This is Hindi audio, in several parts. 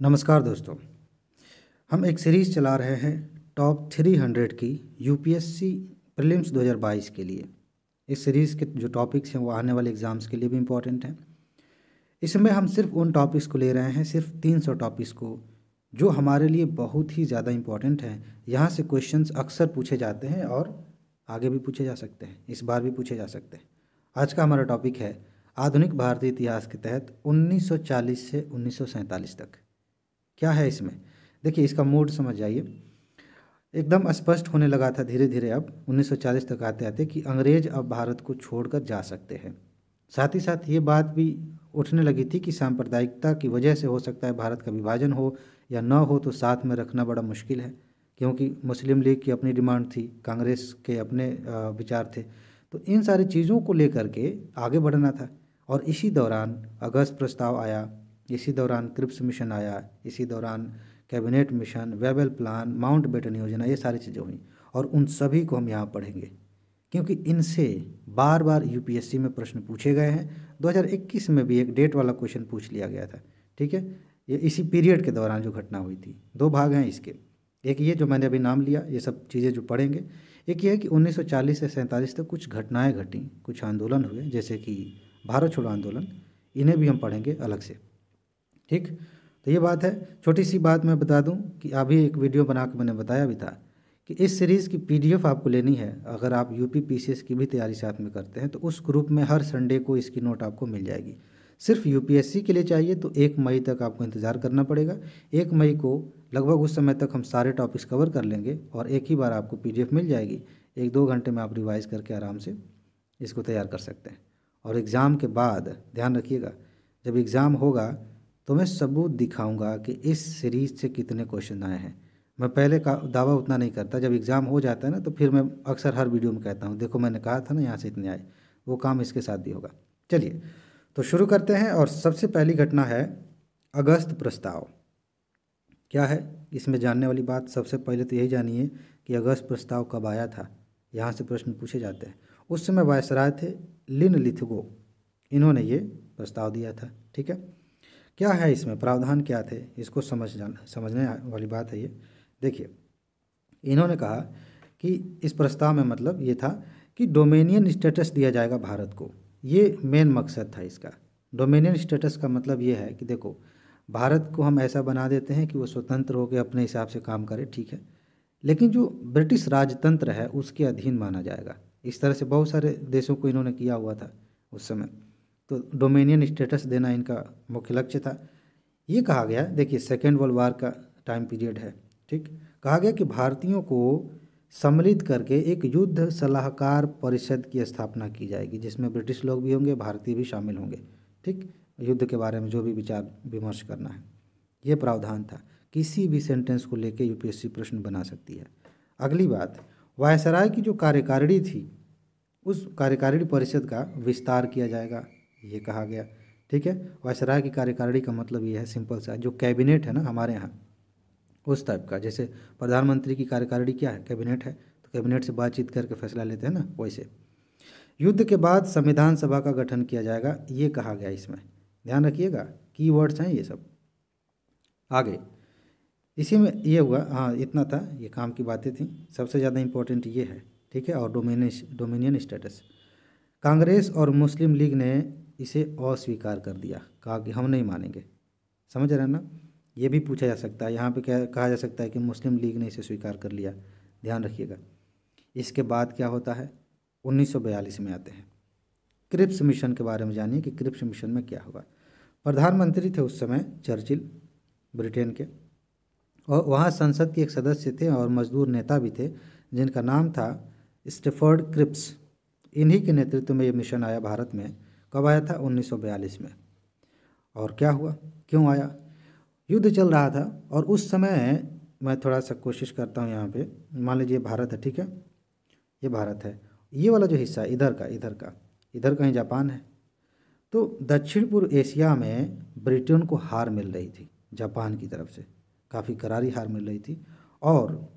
नमस्कार दोस्तों। हम एक सीरीज़ चला रहे हैं टॉप 300 की यूपीएससी प्रीलिम्स 2022 के लिए। इस सीरीज़ के जो टॉपिक्स हैं वो आने वाले एग्ज़ाम्स के लिए भी इम्पॉर्टेंट हैं। इसमें हम सिर्फ उन टॉपिक्स को ले रहे हैं, सिर्फ 300 टॉपिक्स को, जो हमारे लिए बहुत ही ज़्यादा इम्पॉर्टेंट हैं। यहाँ से क्वेश्चंस अक्सर पूछे जाते हैं और आगे भी पूछे जा सकते हैं, इस बार भी पूछे जा सकते हैं। आज का हमारा टॉपिक है आधुनिक भारतीय इतिहास के तहत 1940 से 1947 तक। क्या है इसमें? देखिए, इसका मूड समझ जाइए। एकदम स्पष्ट होने लगा था धीरे धीरे अब 1940 तक आते आते कि अंग्रेज अब भारत को छोड़कर जा सकते हैं। साथ ही साथ ये बात भी उठने लगी थी कि सांप्रदायिकता की वजह से हो सकता है भारत का विभाजन हो या न हो, तो साथ में रखना बड़ा मुश्किल है, क्योंकि मुस्लिम लीग की अपनी डिमांड थी, कांग्रेस के अपने विचार थे। तो इन सारी चीज़ों को लेकर के आगे बढ़ना था। और इसी दौरान अगस्त प्रस्ताव आया, इसी दौरान क्रिप्स मिशन आया, इसी दौरान कैबिनेट मिशन, वेबल प्लान, माउंटबेटन योजना, ये सारी चीज़ें हुई। और उन सभी को हम यहाँ पढ़ेंगे, क्योंकि इनसे बार बार यूपीएससी में प्रश्न पूछे गए हैं। 2021 में भी एक डेट वाला क्वेश्चन पूछ लिया गया था। ठीक है, ये इसी पीरियड के दौरान जो घटना हुई थी। दो भाग हैं इसके, एक ये जो मैंने अभी नाम लिया, ये सब चीज़ें जो पढ़ेंगे। एक ये है कि 1940 से 47 तक कुछ घटनाएं घटी, कुछ आंदोलन हुए, जैसे कि भारत छोड़ो आंदोलन, इन्हें भी हम पढ़ेंगे अलग से। ठीक, तो ये बात है। छोटी सी बात मैं बता दूं कि अभी एक वीडियो बना के मैंने बताया भी था कि इस सीरीज़ की पीडीएफ आपको लेनी है। अगर आप यूपी पीसीएस की भी तैयारी साथ में करते हैं तो उस ग्रुप में हर संडे को इसकी नोट आपको मिल जाएगी। सिर्फ यूपीएससी के लिए चाहिए तो 1 मई तक आपको इंतज़ार करना पड़ेगा। 1 मई को लगभग उस समय तक हम सारे टॉपिक्स कवर कर लेंगे और एक ही बार आपको पीडीएफ मिल जाएगी। 1-2 घंटे में आप रिवाइज करके आराम से इसको तैयार कर सकते हैं। और एग्ज़ाम के बाद ध्यान रखिएगा, जब एग्ज़ाम होगा तो मैं सबूत दिखाऊंगा कि इस सीरीज़ से कितने क्वेश्चन आए हैं। मैं पहले का दावा उतना नहीं करता, जब एग्ज़ाम हो जाता है ना तो फिर मैं अक्सर हर वीडियो में कहता हूँ, देखो मैंने कहा था ना यहाँ से इतने आए। वो काम इसके साथ भी होगा। चलिए तो शुरू करते हैं। और सबसे पहली घटना है अगस्त प्रस्ताव। क्या है इसमें जानने वाली बात? सबसे पहले तो यही जानिए कि अगस्त प्रस्ताव कब आया था, यहाँ से प्रश्न पूछे जाते हैं। उस समय वायसराय थे लिनलिथगो, इन्होंने ये प्रस्ताव दिया था। ठीक है, क्या है इसमें प्रावधान क्या थे, इसको समझने वाली बात है ये। देखिए, इन्होंने कहा कि इस प्रस्ताव में मतलब ये था कि डोमेनियन स्टेटस दिया जाएगा भारत को। ये मेन मकसद था इसका। डोमेनियन स्टेटस का मतलब ये है कि देखो, भारत को हम ऐसा बना देते हैं कि वो स्वतंत्र होकर अपने हिसाब से काम करे, ठीक है, लेकिन जो ब्रिटिश राजतंत्र है उसके अधीन माना जाएगा। इस तरह से बहुत सारे देशों को इन्होंने किया हुआ था उस समय। तो डोमेनियन स्टेटस देना इनका मुख्य लक्ष्य था। ये कहा गया, देखिए सेकेंड वर्ल्ड वार का टाइम पीरियड है। ठीक, कहा गया कि भारतीयों को सम्मिलित करके एक युद्ध सलाहकार परिषद की स्थापना की जाएगी, जिसमें ब्रिटिश लोग भी होंगे, भारतीय भी शामिल होंगे। ठीक, युद्ध के बारे में जो भी विचार विमर्श करना है, ये प्रावधान था। किसी भी सेंटेंस को लेके यूपीएससी प्रश्न बना सकती है। अगली बात, वायसराय की जो कार्यकारिणी थी, उस कार्यकारिणी परिषद का विस्तार किया जाएगा, ये कहा गया। ठीक है, वायसराय की कार्यकारिणी का मतलब ये है, सिंपल सा, जो कैबिनेट है ना हमारे यहाँ, उस टाइप का। जैसे प्रधानमंत्री की कार्यकारिणी क्या है, कैबिनेट है, तो कैबिनेट से बातचीत करके फैसला लेते हैं ना, वैसे। युद्ध के बाद संविधान सभा का गठन किया जाएगा, ये कहा गया इसमें। ध्यान रखिएगा, कीवर्ड्स हैं ये सब। आगे इसी में ये हुआ, हाँ इतना था, ये काम की बातें थी। सबसे ज़्यादा इम्पोर्टेंट ये है, ठीक है। और डोमिनियन स्टेटस, कांग्रेस और मुस्लिम लीग ने इसे अस्वीकार कर दिया, कहा कि हम नहीं मानेंगे। समझ रहे हैं ना, ये भी पूछा जा सकता है। यहाँ पे क्या कहा जा सकता है कि मुस्लिम लीग ने इसे स्वीकार कर लिया, ध्यान रखिएगा। इसके बाद क्या होता है, 1942 में आते हैं। क्रिप्स मिशन के बारे में जानिए कि क्रिप्स मिशन में क्या हुआ। प्रधानमंत्री थे उस समय चर्चिल, ब्रिटेन के, और वहाँ संसद के एक सदस्य थे और मजदूर नेता भी थे, जिनका नाम था स्टेफर्ड क्रिप्स। इन्हीं के नेतृत्व में ये मिशन आया भारत में। कब आया था? 1942 में। और क्या हुआ, क्यों आया? युद्ध चल रहा था और उस समय, मैं थोड़ा सा कोशिश करता हूँ यहाँ पे, मान लीजिए भारत है, ठीक है, ये भारत है, ये वाला जो हिस्सा है इधर कहीं जापान है। तो दक्षिण पूर्व एशिया में ब्रिटेन को हार मिल रही थी जापान की तरफ से, काफ़ी करारी हार मिल रही थी। और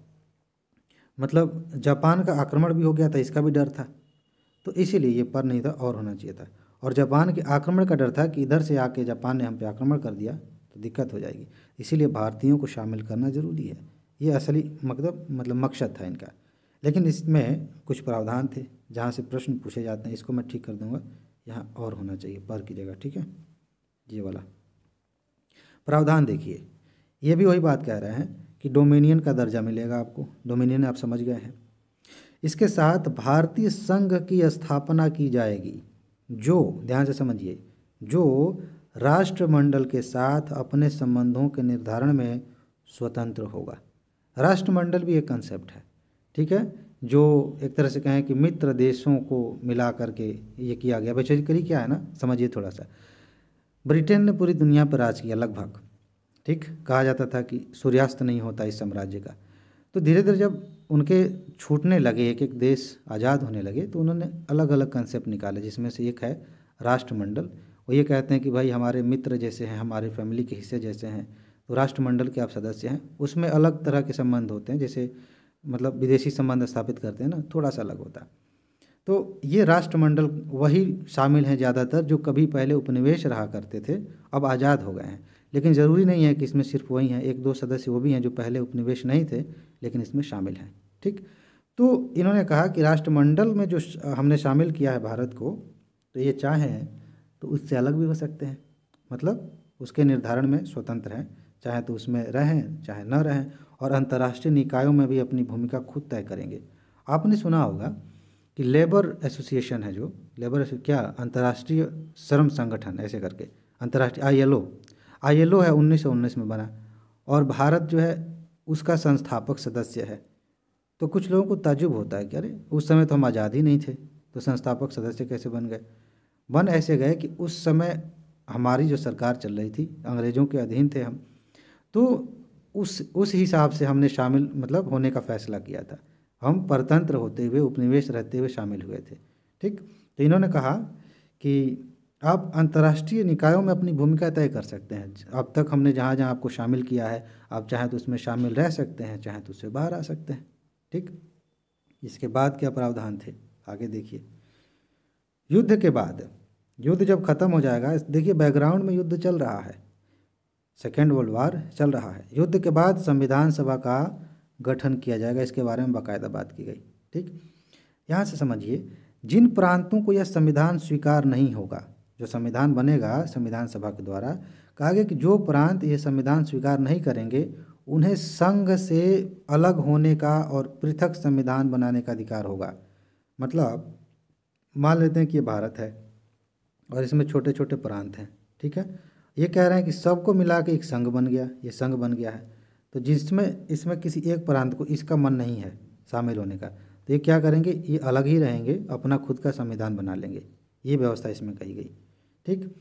मतलब जापान का आक्रमण भी हो गया था, इसका भी डर था। तो इसीलिए ये पर नहीं था और होना चाहिए था। और जापान के आक्रमण का डर था कि इधर से आके जापान ने हम पे आक्रमण कर दिया तो दिक्कत हो जाएगी। इसीलिए भारतीयों को शामिल करना ज़रूरी है, ये असली मतलब मकसद था इनका। लेकिन इसमें कुछ प्रावधान थे जहाँ से प्रश्न पूछे जाते हैं, इसको मैं ठीक कर दूंगा, यहाँ और होना चाहिए पर की जगह, ठीक है। ये वाला प्रावधान देखिए, ये भी वही बात कह रहे हैं कि डोमिनियन का दर्जा मिलेगा आपको, डोमिनियन आप समझ गए हैं। इसके साथ भारतीय संघ की स्थापना की जाएगी, जो ध्यान से समझिए, जो राष्ट्रमंडल के साथ अपने संबंधों के निर्धारण में स्वतंत्र होगा। राष्ट्रमंडल भी एक कंसेप्ट है, ठीक है, जो एक तरह से कहें कि मित्र देशों को मिला करके ये किया गया। बेसिकली क्या है ना, समझिए थोड़ा सा, ब्रिटेन ने पूरी दुनिया पर राज किया लगभग, ठीक। कहा जाता था कि सूर्यास्त नहीं होता इस साम्राज्य का। तो धीरे धीरे जब उनके छूटने लगे, एक एक देश आज़ाद होने लगे, तो उन्होंने अलग अलग कंसेप्ट निकाले, जिसमें से एक है राष्ट्रमंडल। वो ये कहते हैं कि भाई हमारे मित्र जैसे हैं, हमारे फैमिली के हिस्से जैसे हैं, तो राष्ट्रमंडल के आप सदस्य हैं। उसमें अलग तरह के संबंध होते हैं, जैसे मतलब विदेशी संबंध स्थापित करते हैं ना, थोड़ा सा अलग होता है। तो ये राष्ट्रमंडल वही शामिल हैं ज़्यादातर जो कभी पहले उपनिवेश रहा करते थे, अब आज़ाद हो गए हैं। लेकिन ज़रूरी नहीं है कि इसमें सिर्फ वही हैं, एक दो सदस्य वो भी हैं जो पहले उपनिवेश नहीं थे लेकिन इसमें शामिल हैं, ठीक। तो इन्होंने कहा कि राष्ट्रमंडल में जो हमने शामिल किया है भारत को, तो ये चाहें तो उससे अलग भी हो सकते हैं, मतलब उसके निर्धारण में स्वतंत्र हैं, चाहे तो उसमें रहें चाहे न रहें, और अंतर्राष्ट्रीय निकायों में भी अपनी भूमिका खुद तय करेंगे। आपने सुना होगा कि लेबर एसोसिएशन है, जो लेबर क्या अंतर्राष्ट्रीय श्रम संगठन ऐसे करके, अंतर्राष्ट्रीय आईएलओ है, 1919 में बना, और भारत जो है उसका संस्थापक सदस्य है। तो कुछ लोगों को ताज्जुब होता है कि अरे उस समय तो हम आज़ाद ही नहीं थे, तो संस्थापक सदस्य कैसे बन गए। बन ऐसे गए कि उस समय हमारी जो सरकार चल रही थी, अंग्रेज़ों के अधीन थे हम, तो उस हिसाब से हमने शामिल मतलब होने का फैसला किया था। हम परतंत्र होते हुए, उपनिवेश रहते हुए शामिल हुए थे, ठीक। तो इन्होंने कहा कि आप अंतर्राष्ट्रीय निकायों में अपनी भूमिका तय कर सकते हैं। अब तक हमने जहाँ जहाँ आपको शामिल किया है, आप चाहें तो उसमें शामिल रह सकते हैं, चाहें तो उससे बाहर आ सकते हैं, ठीक। इसके बाद क्या प्रावधान थे, आगे देखिए। युद्ध के बाद, युद्ध जब ख़त्म हो जाएगा, देखिए बैकग्राउंड में युद्ध चल रहा है, सेकेंड वर्ल्ड वार चल रहा है। युद्ध के बाद संविधान सभा का गठन किया जाएगा, इसके बारे में बाकायदा बात की गई, ठीक। यहाँ से समझिए, जिन प्रांतों को यह संविधान स्वीकार नहीं होगा, जो संविधान बनेगा संविधान सभा के द्वारा, कहा गया कि जो प्रांत ये संविधान स्वीकार नहीं करेंगे उन्हें संघ से अलग होने का और पृथक संविधान बनाने का अधिकार होगा। मतलब मान लेते हैं कि ये भारत है और इसमें छोटे छोटे प्रांत हैं, ठीक है। ये कह रहे हैं कि सबको मिला के एक संघ बन गया, ये संघ बन गया है, तो जिसमें इसमें किसी एक प्रांत को इसका मन नहीं है शामिल होने का, तो ये क्या करेंगे, ये अलग ही रहेंगे, अपना खुद का संविधान बना लेंगे। ये व्यवस्था इसमें कही गई, ठीक।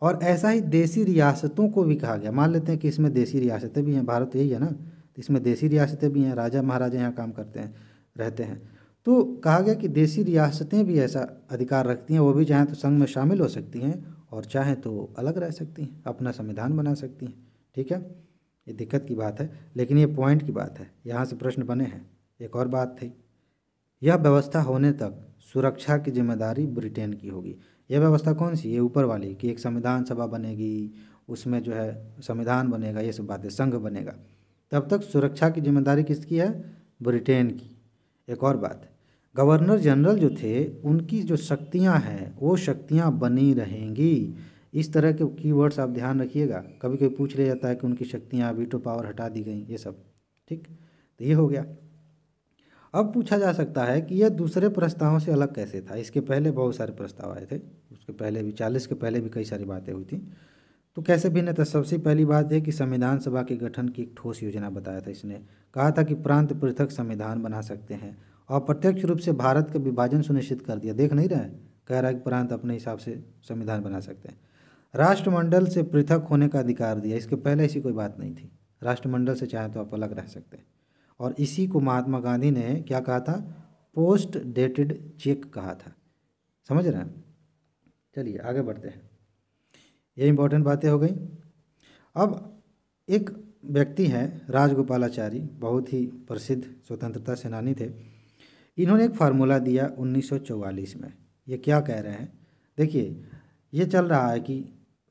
और ऐसा ही देसी रियासतों को भी कहा गया। मान लेते हैं कि इसमें देसी रियासतें भी हैं, भारत यही है ना, तो इसमें देसी रियासतें भी हैं, राजा महाराजा यहाँ काम करते हैं, रहते हैं। तो कहा गया कि देसी रियासतें भी ऐसा अधिकार रखती हैं, वो भी चाहें तो संघ में शामिल हो सकती हैं और चाहें तो अलग रह सकती हैं, अपना संविधान बना सकती हैं, ठीक है। ये दिक्कत की बात है, लेकिन ये पॉइंट की बात है, यहाँ से प्रश्न बने हैं। एक और बात थी, यह व्यवस्था होने तक सुरक्षा की जिम्मेदारी ब्रिटेन की होगी। यह व्यवस्था कौन सी, ये ऊपर वाली, कि एक संविधान सभा बनेगी, उसमें जो है संविधान बनेगा, ये सब बातें, संघ बनेगा, तब तक सुरक्षा की जिम्मेदारी किसकी है, ब्रिटेन की। एक और बात, गवर्नर जनरल जो थे उनकी जो शक्तियां हैं वो शक्तियां बनी रहेंगी। इस तरह के कीवर्ड्स आप ध्यान रखिएगा, कभी कभी पूछ लिया जाता है कि उनकी शक्तियां, वीटो पावर हटा दी गई, ये सब, ठीक। तो ये हो गया। अब पूछा जा सकता है कि यह दूसरे प्रस्तावों से अलग कैसे था। इसके पहले बहुत सारे प्रस्ताव आए थे, उसके पहले भी 40 के पहले भी कई सारी बातें हुई थी, तो कैसे भिन्न था। सबसे पहली बात है कि संविधान सभा के गठन की एक ठोस योजना बताया था। इसने कहा था कि प्रांत पृथक संविधान बना सकते हैं, और प्रत्यक्ष रूप से भारत का विभाजन सुनिश्चित कर दिया। देख नहीं रहे, कह रहा है कि प्रांत अपने हिसाब से संविधान बना सकते हैं। राष्ट्रमंडल से पृथक होने का अधिकार दिया, इसके पहले ऐसी कोई बात नहीं थी। राष्ट्रमंडल से चाहे तो आप अलग रह सकते हैं। और इसी को महात्मा गांधी ने क्या कहा था, पोस्ट डेटेड चेक कहा था। समझ रहे हैं। चलिए आगे बढ़ते हैं, ये इंपॉर्टेंट बातें हो गई। अब एक व्यक्ति हैं राजगोपालाचारी, बहुत ही प्रसिद्ध स्वतंत्रता सेनानी थे। इन्होंने एक फार्मूला दिया 1944 में। ये क्या कह रहे हैं, देखिए, ये चल रहा है कि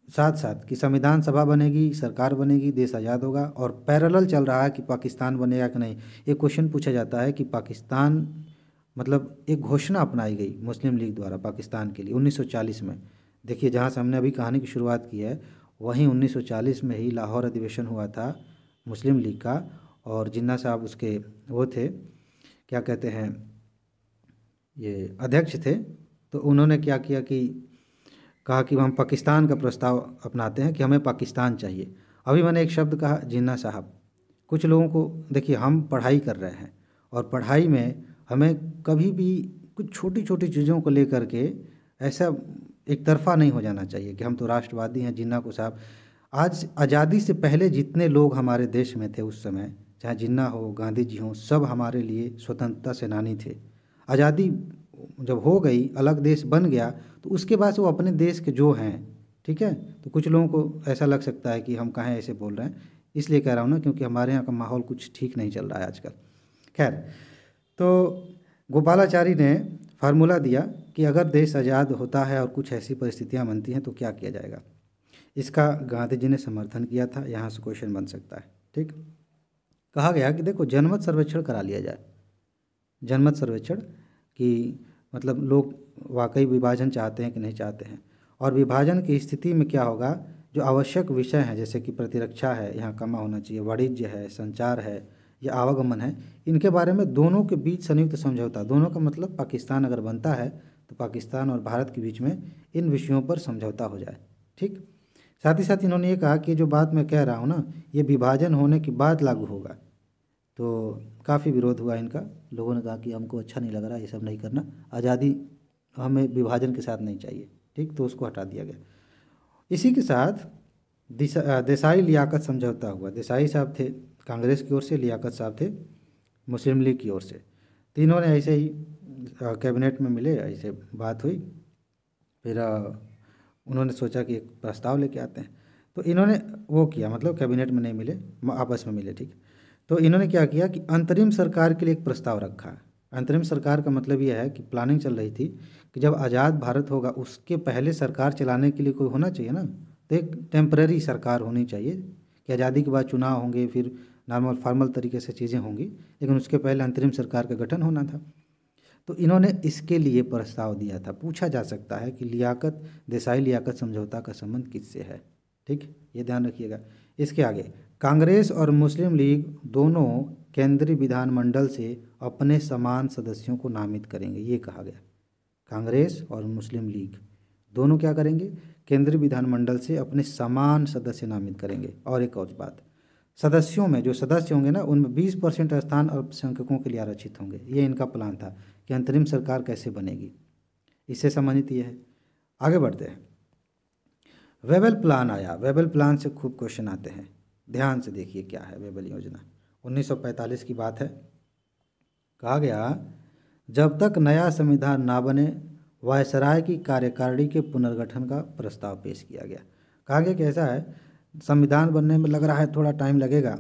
साथ साथ कि संविधान सभा बनेगी, सरकार बनेगी, देश आज़ाद होगा, और पैरेलल चल रहा है कि पाकिस्तान बनेगा कि नहीं। ये क्वेश्चन पूछा जाता है कि पाकिस्तान मतलब एक घोषणा अपनाई गई मुस्लिम लीग द्वारा पाकिस्तान के लिए 1940 में। देखिए, जहाँ से हमने अभी कहानी की शुरुआत की है वहीं 1940 में ही लाहौर अधिवेशन हुआ था मुस्लिम लीग का, और जिन्ना साहब उसके वो थे, क्या कहते हैं, ये अध्यक्ष थे। तो उन्होंने क्या किया कि कहा कि हम पाकिस्तान का प्रस्ताव अपनाते हैं कि हमें पाकिस्तान चाहिए। अभी मैंने एक शब्द कहा जिन्ना साहब, कुछ लोगों को देखिए, हम पढ़ाई कर रहे हैं और पढ़ाई में हमें कभी भी कुछ छोटी छोटी चीज़ों को लेकर के ऐसा एक तरफा नहीं हो जाना चाहिए कि हम तो राष्ट्रवादी हैं। जिन्ना को साहब, आज आज़ादी से पहले जितने लोग हमारे देश में थे उस समय, चाहे जिन्ना हो, गांधी जी हों, सब हमारे लिए स्वतंत्रता सेनानी थे। आज़ादी जब हो गई, अलग देश बन गया, तो उसके बाद से वो अपने देश के जो हैं, ठीक है। तो कुछ लोगों को ऐसा लग सकता है कि हम कहाँ ऐसे बोल रहे हैं, इसलिए कह रहा हूँ ना, क्योंकि हमारे यहाँ का माहौल कुछ ठीक नहीं चल रहा है आजकल। खैर, तो गोपालाचारी ने फार्मूला दिया कि अगर देश आज़ाद होता है और कुछ ऐसी परिस्थितियाँ बनती हैं तो क्या किया जाएगा। इसका गांधी जी ने समर्थन किया था। यहाँ से क्वेश्चन बन सकता है, ठीक। कहा गया कि देखो, जनमत सर्वेक्षण करा लिया जाए। जनमत सर्वेक्षण कि मतलब लोग वाकई विभाजन चाहते हैं कि नहीं चाहते हैं, और विभाजन की स्थिति में क्या होगा, जो आवश्यक विषय हैं जैसे कि प्रतिरक्षा है, यहाँ कमा होना चाहिए, वाणिज्य है, संचार है या आवागमन है, इनके बारे में दोनों के बीच संयुक्त समझौता, दोनों का मतलब पाकिस्तान अगर बनता है तो पाकिस्तान और भारत के बीच में इन विषयों पर समझौता हो जाए, ठीक। साथ ही साथ इन्होंने ये कहा कि जो बात मैं कह रहा हूँ ना, ये विभाजन होने के बाद लागू होगा। तो काफ़ी विरोध हुआ इनका, लोगों ने कहा कि हमको अच्छा नहीं लग रहा, ये सब नहीं करना, आज़ादी हमें विभाजन के साथ नहीं चाहिए, ठीक। तो उसको हटा दिया गया। इसी के साथ देसाई लियाकत समझौता हुआ। देसाई साहब थे कांग्रेस की ओर से, लियाकत साहब थे मुस्लिम लीग की ओर से। तीनों ने ऐसे ही कैबिनेट में मिले, ऐसे बात हुई, फिर उन्होंने सोचा कि एक प्रस्ताव लेके आते हैं। तो इन्होंने वो किया, मतलब कैबिनेट में नहीं मिले, आपस में मिले, ठीक। तो इन्होंने क्या किया कि अंतरिम सरकार के लिए एक प्रस्ताव रखा। अंतरिम सरकार का मतलब यह है कि प्लानिंग चल रही थी कि जब आज़ाद भारत होगा उसके पहले सरकार चलाने के लिए कोई होना चाहिए ना, तो एक टेम्परेरी सरकार होनी चाहिए कि आज़ादी के बाद चुनाव होंगे, फिर नॉर्मल फॉर्मल तरीके से चीज़ें होंगी, लेकिन उसके पहले अंतरिम सरकार का गठन होना था। तो इन्होंने इसके लिए प्रस्ताव दिया था। पूछा जा सकता है कि लियाकत, देसाई लियाकत समझौता का संबंध किससे है, ठीक, ये ध्यान रखिएगा। इसके आगे, कांग्रेस और मुस्लिम लीग दोनों केंद्रीय विधानमंडल से अपने समान सदस्यों को नामित करेंगे, ये कहा गया। कांग्रेस और मुस्लिम लीग दोनों क्या करेंगे, केंद्रीय विधानमंडल से अपने समान सदस्य नामित करेंगे। और एक और बात, सदस्यों में जो सदस्य होंगे ना, उनमें 20% स्थान अल्पसंख्यकों के लिए आरक्षित होंगे। ये इनका प्लान था कि अंतरिम सरकार कैसे बनेगी, इससे संबंधित ये है। आगे बढ़ते हैं। वेबल प्लान आया। वेबल प्लान से खूब क्वेश्चन आते हैं, ध्यान से देखिए क्या है वेबल योजना। 1945 की बात है। कहा गया, जब तक नया संविधान ना बने वायसराय की कार्यकारिणी के पुनर्गठन का प्रस्ताव पेश किया गया। कहा गया कि ऐसा है, संविधान बनने में लग रहा है थोड़ा टाइम लगेगा,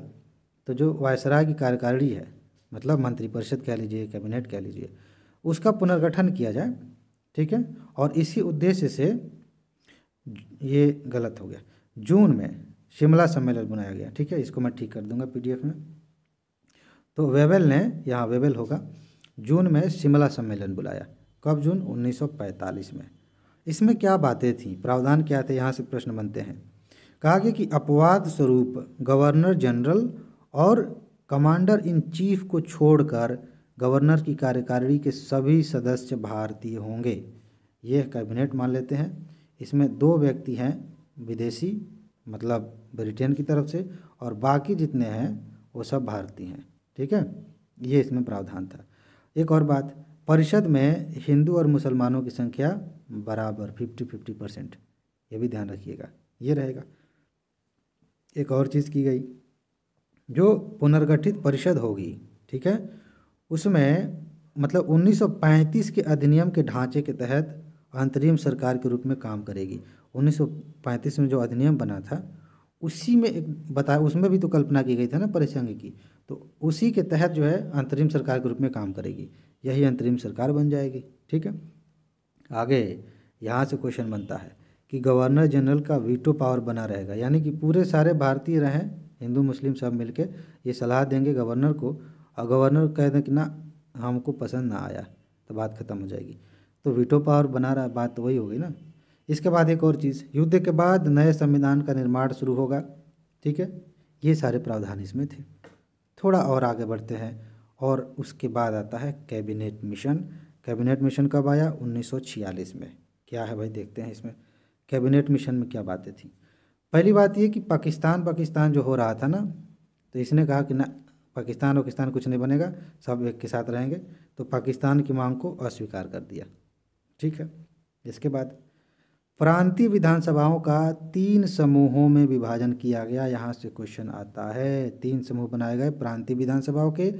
तो जो वायसराय की कार्यकारिणी है, मतलब मंत्रिपरिषद कह लीजिए, कैबिनेट कह लीजिए, उसका पुनर्गठन किया जाए, ठीक है। और इसी उद्देश्य से, ये गलत हो गया, जून में शिमला सम्मेलन बनाया गया, ठीक है। इसको मैं ठीक कर दूंगा पीडीएफ में। तो वेबल ने, यहाँ वेबल होगा, जून में शिमला सम्मेलन बुलाया। कब? जून 1945 में। इसमें क्या बातें थीं, प्रावधान क्या थे, यहाँ से प्रश्न बनते हैं। कहा गया कि अपवाद स्वरूप गवर्नर जनरल और कमांडर इन चीफ को छोड़कर गवर्नर की कार्यकारिणी के सभी सदस्य भारतीय होंगे। ये कैबिनेट मान लेते हैं। इसमें 2 व्यक्ति हैं विदेशी, मतलब ब्रिटेन की तरफ से, और बाकी जितने हैं वो सब भारतीय हैं, ठीक है। ये इसमें प्रावधान था। एक और बात, परिषद में हिंदू और मुसलमानों की संख्या बराबर 50-50%, ये भी ध्यान रखिएगा, ये रहेगा। एक और चीज़ की गई, जो पुनर्गठित परिषद होगी, ठीक है, उसमें मतलब 1935 के अधिनियम के ढांचे के तहत अंतरिम सरकार के रूप में काम करेगी। 1935 में जो अधिनियम बना था उसी में एक बताया, उसमें भी तो कल्पना की गई थी ना परिसंघ की, तो उसी के तहत जो है अंतरिम सरकार के रूप में काम करेगी, यही अंतरिम सरकार बन जाएगी, ठीक है। आगे यहाँ से क्वेश्चन बनता है कि गवर्नर जनरल का वीटो पावर बना रहेगा, यानी कि पूरे सारे भारतीय रहें, हिंदू मुस्लिम सब मिलके ये सलाह देंगे गवर्नर को, और गवर्नर कह दें कि ना हमको पसंद ना आया, तो बात खत्म हो जाएगी। तो वीटो पावर बना रहा, बात तो वही होगी ना। इसके बाद एक और चीज़, युद्ध के बाद नए संविधान का निर्माण शुरू होगा, ठीक है। ये सारे प्रावधान इसमें थे। थोड़ा और आगे बढ़ते हैं, और उसके बाद आता है कैबिनेट मिशन। कैबिनेट मिशन कब आया? 1946 में। क्या है भाई, देखते हैं इसमें कैबिनेट मिशन में क्या बातें थी। पहली बात ये कि पाकिस्तान जो हो रहा था ना, तो इसने कहा कि ना पाकिस्तान कुछ नहीं बनेगा, सब एक के साथ रहेंगे। तो पाकिस्तान की मांग को अस्वीकार कर दिया, ठीक है। इसके बाद प्रांतीय विधानसभाओं का 3 समूहों में विभाजन किया गया। यहाँ से क्वेश्चन आता है, 3 समूह बनाए गए प्रांतीय विधानसभाओं के।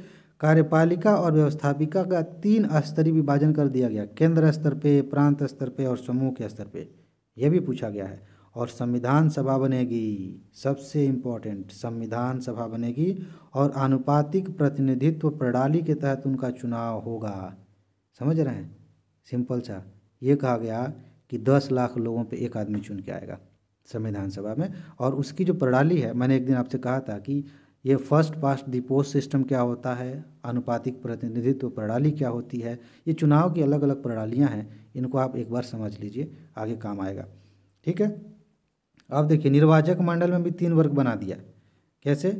कार्यपालिका और व्यवस्थापिका का 3 स्तरीय विभाजन कर दिया गया, केंद्र स्तर पे, प्रांत स्तर पे और समूह के स्तर पे। यह भी पूछा गया है। और संविधान सभा बनेगी, सबसे इम्पोर्टेंट, संविधान सभा बनेगी और आनुपातिक प्रतिनिधित्व प्रणाली के तहत उनका चुनाव होगा। समझ रहे हैं, सिंपल सा। ये कहा गया कि 10 लाख लोगों पे एक आदमी चुन के आएगा संविधान सभा में। और उसकी जो प्रणाली है, मैंने एक दिन आपसे कहा था कि ये first past the post system क्या होता है, आनुपातिक प्रतिनिधित्व प्रणाली क्या होती है, ये चुनाव की अलग अलग प्रणालियाँ हैं। इनको आप एक बार समझ लीजिए, आगे काम आएगा, ठीक है। अब देखिए, निर्वाचक मंडल में भी 3 वर्ग बना दिया। कैसे?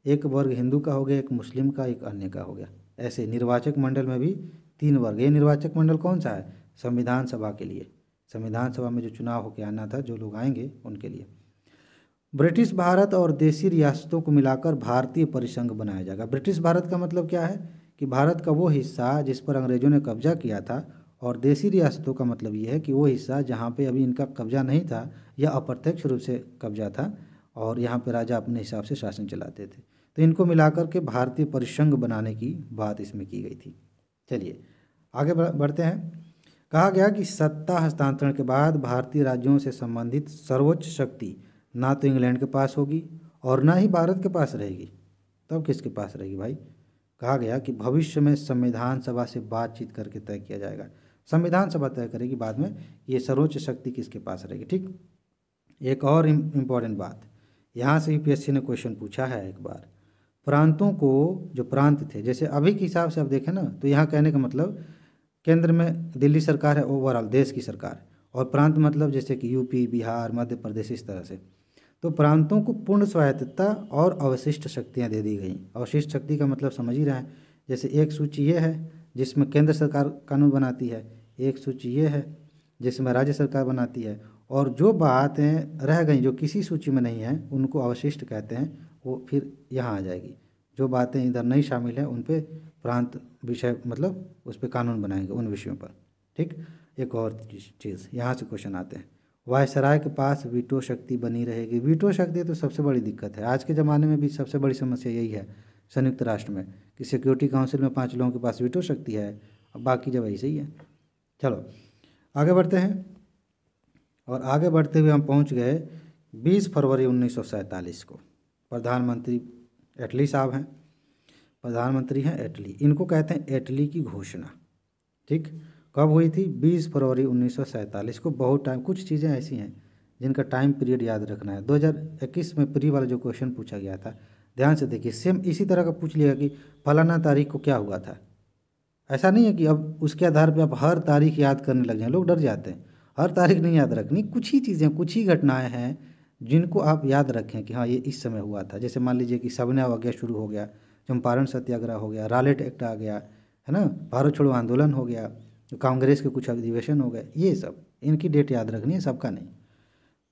एक वर्ग हिंदू का हो गया, एक मुस्लिम का, एक अन्य का हो गया। ऐसे निर्वाचक मंडल में भी 3 वर्ग। ये निर्वाचक मंडल कौन सा है? संविधान सभा के लिए, संविधान सभा में जो चुनाव होकर आना था, जो लोग आएंगे उनके लिए। ब्रिटिश भारत और देशी रियासतों को मिलाकर भारतीय परिसंघ बनाया जाएगा। ब्रिटिश भारत का मतलब क्या है कि भारत का वो हिस्सा जिस पर अंग्रेजों ने कब्जा किया था, और देशी रियासतों का मतलब ये है कि वो हिस्सा जहाँ पे अभी इनका कब्जा नहीं था या अप्रत्यक्ष रूप से कब्जा था, और यहाँ पे राजा अपने हिसाब से शासन चलाते थे। तो इनको मिलाकर के भारतीय परिसंघ बनाने की बात इसमें की गई थी। चलिए आगे बढ़ते हैं। कहा गया कि सत्ता हस्तांतरण के बाद भारतीय राज्यों से संबंधित सर्वोच्च शक्ति ना तो इंग्लैंड के पास होगी और ना ही भारत के पास रहेगी। तब किसके पास रहेगी भाई? कहा गया कि भविष्य में संविधान सभा से बातचीत करके तय किया जाएगा। संविधान सभा तय करेगी बाद में ये सर्वोच्च शक्ति किसके पास रहेगी, ठीक। एक और इम्पॉर्टेंट बात, यहाँ से यूपीएससी ने क्वेश्चन पूछा है एक बार। प्रांतों को, जो प्रांत थे, जैसे अभी के हिसाब से आप देखें ना, तो यहाँ कहने का मतलब केंद्र में दिल्ली सरकार है, ओवरऑल देश की सरकार, और प्रांत मतलब जैसे कि यूपी, बिहार, मध्य प्रदेश, इस तरह से। तो प्रांतों को पूर्ण स्वायत्तता और अवशिष्ट शक्तियाँ दे दी गई। अवशिष्ट शक्ति का मतलब समझ ही रहे हैं, जैसे एक सूची ये है जिसमें केंद्र सरकार कानून बनाती है, एक सूची ये है जिसमें राज्य सरकार बनाती है, और जो बातें रह गई जो किसी सूची में नहीं है उनको अवशिष्ट कहते हैं, वो फिर यहाँ आ जाएगी। जो बातें इधर नहीं शामिल हैं उन पे प्रांत विषय, मतलब उस पर कानून बनाएंगे उन विषयों पर, ठीक। एक और चीज़, यहाँ से क्वेश्चन आते हैं। वायसराय के पास वीटो शक्ति बनी रहेगी। वीटो शक्ति तो सबसे बड़ी दिक्कत है आज के ज़माने में भी, सबसे बड़ी समस्या यही है संयुक्त राष्ट्र में कि सिक्योरिटी काउंसिल में 5 लोगों के पास वीटो शक्ति है, और बाकी जब ऐसे ही है। चलो आगे बढ़ते हैं, और आगे बढ़ते हुए हम पहुंच गए 20 फरवरी 1947 को। प्रधानमंत्री एटली साहब हैं, प्रधानमंत्री हैं एटली, इनको कहते हैं एटली की घोषणा, ठीक। कब हुई थी? 20 फरवरी 1947 को। बहुत टाइम, कुछ चीज़ें ऐसी हैं जिनका टाइम पीरियड याद रखना है। 2021 में प्री वाला जो क्वेश्चन पूछा गया था, ध्यान से देखिए, सेम इसी तरह का पूछ लिया कि फलाना तारीख को क्या हुआ था। ऐसा नहीं है कि अब उसके आधार पे आप हर तारीख याद करने लग जाएं, लोग डर जाते हैं। हर तारीख नहीं याद रखनी, कुछ ही चीज़ें, कुछ ही घटनाएं हैं जिनको आप याद रखें कि हाँ ये इस समय हुआ था। जैसे मान लीजिए कि सबने अवज्ञा शुरू हो गया, चंपारण सत्याग्रह हो गया, रालेट एक्ट आ गया, है ना, भारत छोड़ो आंदोलन हो गया, कांग्रेस के कुछ अधिवेशन हो गए, ये सब इनकी डेट याद रखनी है, सबका नहीं।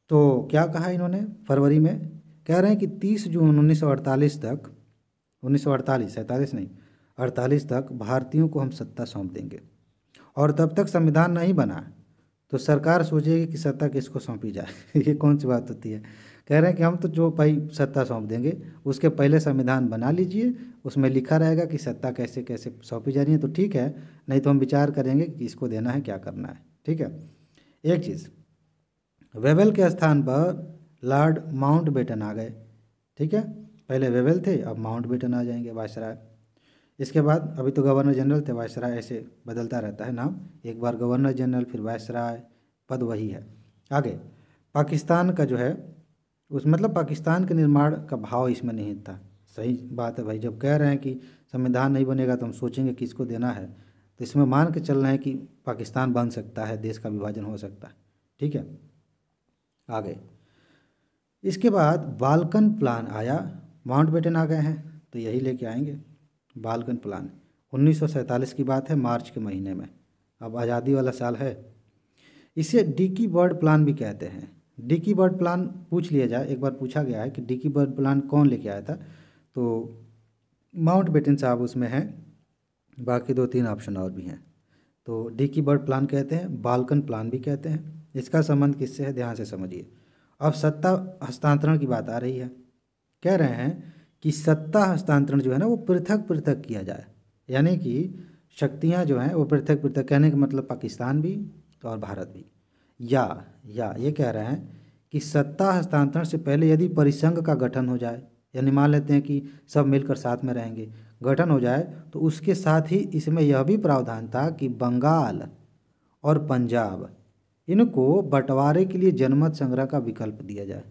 तो क्या कहा इन्होंने फरवरी में? कह रहे हैं कि 30 जून 1948 तक, 1948, 47 नहीं, 48 तक भारतीयों को हम सत्ता सौंप देंगे, और तब तक संविधान नहीं बना तो सरकार सोचेगी कि सत्ता किसको सौंपी जाए। ये कौन सी बात होती है? कह रहे हैं कि हम तो जो भाई सत्ता सौंप देंगे, उसके पहले संविधान बना लीजिए, उसमें लिखा रहेगा कि सत्ता कैसे कैसे सौंपी जा रही है, तो ठीक है, नहीं तो हम विचार करेंगे कि किसको देना है, क्या करना है, ठीक है। एक चीज़, वेवेल के स्थान पर लॉर्ड माउंटबेटन आ गए, ठीक है। पहले वेवेल थे, अब माउंटबेटन आ जाएंगे, वायसराय। इसके बाद अभी तो गवर्नर जनरल थे, वायसराय ऐसे बदलता रहता है नाम, एक बार गवर्नर जनरल फिर वायसराय, पद वही है। आगे पाकिस्तान का जो है उस मतलब पाकिस्तान के निर्माण का भाव इसमें नहीं था। सही बात है भाई, जब कह रहे हैं कि संविधान नहीं बनेगा तो हम सोचेंगे किसको देना है, तो इसमें मान के चल रहे हैं कि पाकिस्तान बन सकता है, देश का विभाजन हो सकता है। ठीक है, आगे इसके बाद बाल्कन प्लान आया, माउंटबेटन आ गए हैं तो यही लेके आएंगे। बाल्कन प्लान 1947 की बात है, मार्च के महीने में, अब आज़ादी वाला साल है। इसे डिकी बर्ड प्लान भी कहते हैं। डिकी बर्ड प्लान पूछ लिया जाए, एक बार पूछा गया है कि डिकी बर्ड प्लान कौन लेके आया था, तो माउंटबेटन साहब उसमें हैं, बाकी 2-3 ऑप्शन और भी हैं। तो डिकी बर्ड प्लान कहते हैं, बाल्कन प्लान भी कहते हैं। इसका संबंध किससे है, ध्यान से समझिए। अब सत्ता हस्तांतरण की बात आ रही है। कह रहे हैं कि सत्ता हस्तांतरण जो है ना वो पृथक पृथक किया जाए, यानी कि शक्तियां जो हैं वो पृथक पृथक, कहने का मतलब पाकिस्तान भी और भारत भी। या ये कह रहे हैं कि सत्ता हस्तांतरण से पहले यदि परिसंघ का गठन हो जाए, यानी मान लेते हैं कि सब मिलकर साथ में रहेंगे, गठन हो जाए, तो उसके साथ ही इसमें यह भी प्रावधान था कि बंगाल और पंजाब इनको बंटवारे के लिए जनमत संग्रह का विकल्प दिया जाए।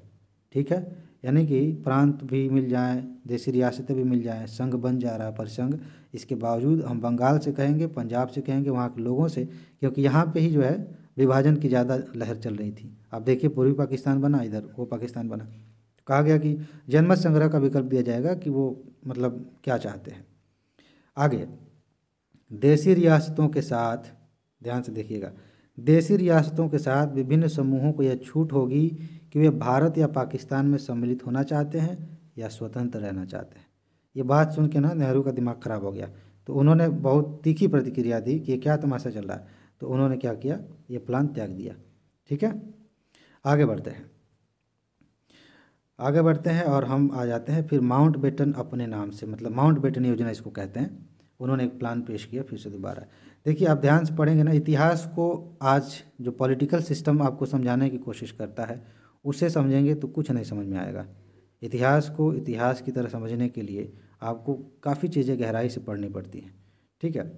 ठीक है, यानी कि प्रांत भी मिल जाएं, देशी रियासतें भी मिल जाएं, संघ बन जा रहा है परिसंघ, इसके बावजूद हम बंगाल से कहेंगे, पंजाब से कहेंगे, वहाँ के लोगों से, क्योंकि यहाँ पे ही जो है विभाजन की ज़्यादा लहर चल रही थी। आप देखिए पूर्वी पाकिस्तान बना, इधर वो पाकिस्तान बना, तो कहा गया कि जनमत संग्रह का विकल्प दिया जाएगा कि वो मतलब क्या चाहते हैं। आगे देशी रियासतों के साथ, ध्यान से देखिएगा, देशी रियासतों के साथ विभिन्न समूहों को यह छूट होगी कि वे भारत या पाकिस्तान में सम्मिलित होना चाहते हैं या स्वतंत्र रहना चाहते हैं। ये बात सुन के ना नेहरू का दिमाग खराब हो गया, तो उन्होंने बहुत तीखी प्रतिक्रिया दी कि ये क्या तमाशा चल रहा है, तो उन्होंने क्या किया, ये प्लान त्याग दिया। ठीक है, आगे बढ़ते हैं, आगे बढ़ते हैं और हम आ जाते हैं फिर माउंटबेटन अपने नाम से, मतलब माउंटबेटन योजना इसको कहते हैं। उन्होंने एक प्लान पेश किया फिर से दोबारा। देखिए आप ध्यान से पढ़ेंगे ना, इतिहास को आज जो पॉलिटिकल सिस्टम आपको समझाने की कोशिश करता है उसे समझेंगे तो कुछ नहीं समझ में आएगा। इतिहास को इतिहास की तरह समझने के लिए आपको काफ़ी चीज़ें गहराई से पढ़नी पड़ती हैं। ठीक है,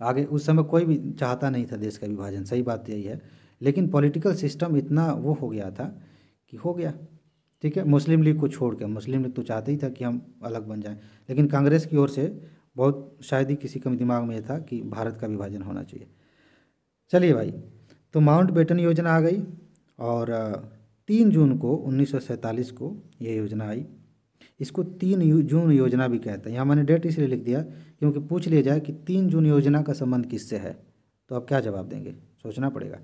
आगे उस समय कोई भी चाहता नहीं था देश का विभाजन, सही बात यही है, लेकिन पॉलिटिकल सिस्टम इतना वो हो गया था कि हो गया। ठीक है, मुस्लिम लीग को छोड़ के, मुस्लिम लीग तो चाहते ही था कि हम अलग बन जाएं, लेकिन कांग्रेस की ओर से बहुत शायद ही किसी के दिमाग में ये था कि भारत का विभाजन होना चाहिए। चलिए भाई, तो माउंटबेटन योजना आ गई और 3 जून को 1947 को ये योजना आई। इसको 3 जून योजना भी कहते हैं। यहाँ मैंने डेट इसलिए लिख दिया क्योंकि पूछ लिया जाए कि 3 जून योजना का संबंध किससे है, तो आप क्या जवाब देंगे, सोचना पड़ेगा।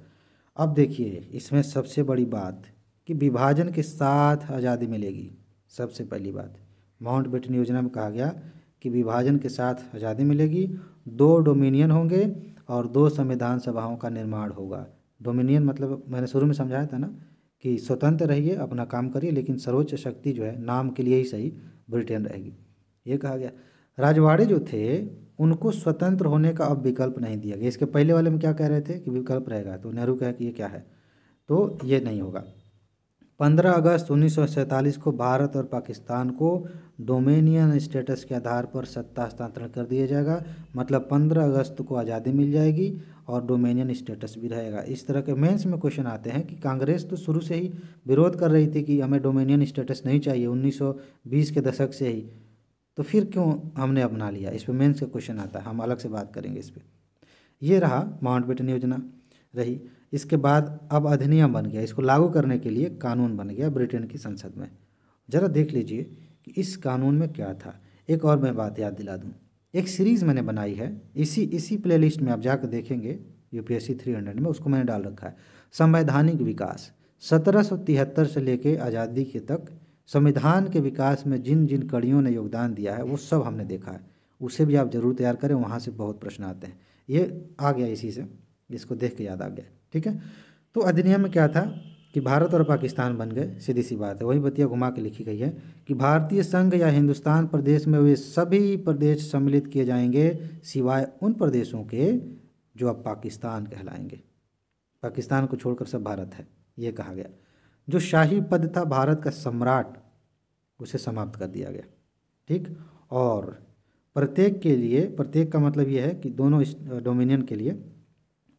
अब देखिए इसमें सबसे बड़ी बात कि विभाजन के साथ आज़ादी मिलेगी। सबसे पहली बात, माउंटबेटन योजना में कहा गया कि विभाजन के साथ आज़ादी मिलेगी, 2 डोमिनियन होंगे और 2 संविधान सभाओं का निर्माण होगा। डोमिनियन मतलब मैंने शुरू में समझाया था ना कि स्वतंत्र रहिए, अपना काम करिए, लेकिन सर्वोच्च शक्ति जो है नाम के लिए ही सही ब्रिटेन रहेगी, ये कहा गया। राजवाड़े जो थे उनको स्वतंत्र होने का अब विकल्प नहीं दिया गया। इसके पहले वाले में क्या कह रहे थे कि विकल्प रहेगा, तो नेहरू कहा कि ये क्या है, तो ये नहीं होगा। 15 अगस्त 1947 को भारत और पाकिस्तान को डोमिनियन स्टेटस के आधार पर सत्ता हस्तांतरण कर दिया जाएगा, मतलब 15 अगस्त को आज़ादी मिल जाएगी और डोमिनियन स्टेटस भी रहेगा। इस तरह के मेंस में क्वेश्चन आते हैं कि कांग्रेस तो शुरू से ही विरोध कर रही थी कि हमें डोमिनियन स्टेटस नहीं चाहिए 1920 के दशक से ही, तो फिर क्यों हमने अपना लिया, इस पर मेंस का क्वेश्चन आता है, हम अलग से बात करेंगे इस पर। ये रहा माउंटबेटन योजना रही। इसके बाद अब अधिनियम बन गया, इसको लागू करने के लिए कानून बन गया ब्रिटेन की संसद में। ज़रा देख लीजिए कि इस कानून में क्या था। एक और मैं बात याद दिला दूं, एक सीरीज़ मैंने बनाई है, इसी प्लेलिस्ट में आप जाकर देखेंगे, यूपीएससी 300 में उसको मैंने डाल रखा है। संवैधानिक विकास 1773 से लेके आज़ादी के तक संविधान के विकास में जिन जिन कड़ियों ने योगदान दिया है वो सब हमने देखा है, उसे भी आप ज़रूर तैयार करें, वहाँ से बहुत प्रश्न आते हैं। ये आ गया इसी से, इसको देख के याद आ गया। ठीक है, तो अधिनियम में क्या था कि भारत और पाकिस्तान बन गए, सीधी सी बात है, वही बतिया घुमा के लिखी गई है कि भारतीय संघ या हिंदुस्तान प्रदेश में वे सभी प्रदेश सम्मिलित किए जाएंगे सिवाय उन प्रदेशों के जो अब पाकिस्तान कहलाएंगे। पाकिस्तान को छोड़कर सब भारत है, ये कहा गया। जो शाही पद था भारत का सम्राट, उसे समाप्त कर दिया गया। ठीक, और प्रत्येक के लिए, प्रत्येक का मतलब ये है कि दोनों डोमिनियन के लिए,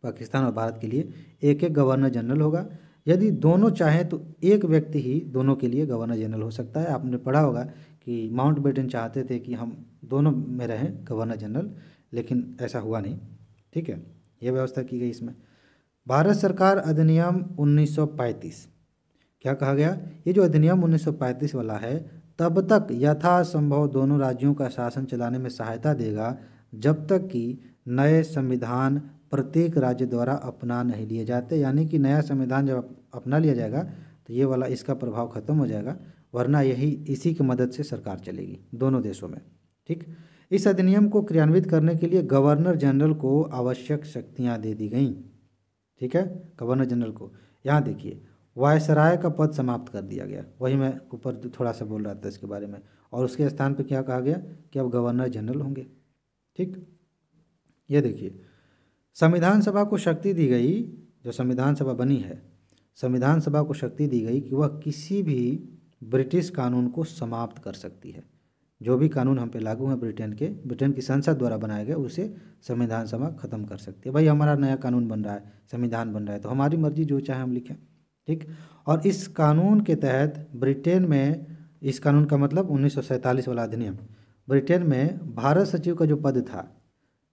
पाकिस्तान और भारत के लिए एक एक गवर्नर जनरल होगा, यदि दोनों चाहें तो एक व्यक्ति ही दोनों के लिए गवर्नर जनरल हो सकता है। आपने पढ़ा होगा कि माउंटबेटन चाहते थे कि हम दोनों में रहें गवर्नर जनरल, लेकिन ऐसा हुआ नहीं। ठीक है, ये व्यवस्था की गई इसमें। भारत सरकार अधिनियम 1935, क्या कहा गया? ये जो अधिनियम 1935 वाला है तब तक यथासंभव दोनों राज्यों का शासन चलाने में सहायता देगा जब तक कि नए संविधान प्रत्येक राज्य द्वारा अपना नहीं लिए जाते। यानी कि नया संविधान जब अपना लिया जाएगा तो ये वाला इसका प्रभाव खत्म हो जाएगा, वरना यही इसी की मदद से सरकार चलेगी दोनों देशों में। ठीक, इस अधिनियम को क्रियान्वित करने के लिए गवर्नर जनरल को आवश्यक शक्तियाँ दे दी गईं। ठीक है, गवर्नर जनरल को, यहाँ देखिए, वायसराय का पद समाप्त कर दिया गया। वही मैं ऊपर थोड़ा सा बोल रहा था इसके बारे में। और उसके स्थान पे क्या कहा गया कि अब गवर्नर जनरल होंगे। ठीक, ये देखिए, संविधान सभा को शक्ति दी गई, जो संविधान सभा बनी है, संविधान सभा को शक्ति दी गई कि वह किसी भी ब्रिटिश कानून को समाप्त कर सकती है। जो भी कानून हम पे लागू हैं ब्रिटेन की संसद द्वारा बनाए गए, उसे संविधान सभा खत्म कर सकती है। भाई हमारा नया कानून बन रहा है, संविधान बन रहा है, तो हमारी मर्जी जो चाहे हम लिखें। ठीक, और इस कानून के तहत ब्रिटेन में, इस कानून का मतलब 1947 वाला अधिनियम, ब्रिटेन में भारत सचिव का जो पद था,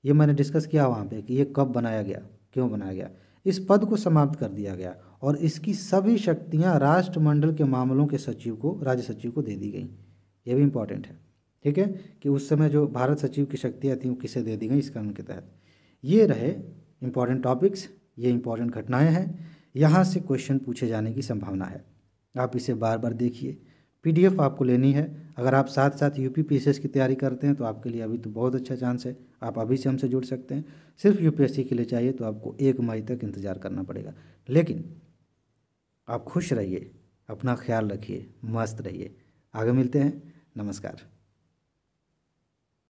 ये मैंने डिस्कस किया वहाँ पे कि ये कब बनाया गया, क्यों बनाया गया। इस पद को समाप्त कर दिया गया और इसकी सभी शक्तियाँ राष्ट्रमंडल के मामलों के सचिव को, राज्य सचिव को दे दी गई। ये भी इम्पॉर्टेंट है। ठीक है, कि उस समय जो भारत सचिव की शक्तियाँ थीं वो किसे दे दी गई इस कानून के तहत। ये रहे इम्पॉर्टेंट टॉपिक्स, ये इम्पॉर्टेंट घटनाएं हैं। यहाँ से क्वेश्चन पूछे जाने की संभावना है। आप इसे बार बार देखिए। पीडीएफ आपको लेनी है। अगर आप साथ साथ यूपीपीसीएस की तैयारी करते हैं तो आपके लिए अभी तो बहुत अच्छा चांस है, आप अभी से हमसे जुड़ सकते हैं। सिर्फ यूपीएससी के लिए चाहिए तो आपको 1 मई तक इंतज़ार करना पड़ेगा। लेकिन आप खुश रहिए, अपना ख्याल रखिए, मस्त रहिए। आगे मिलते हैं। नमस्कार।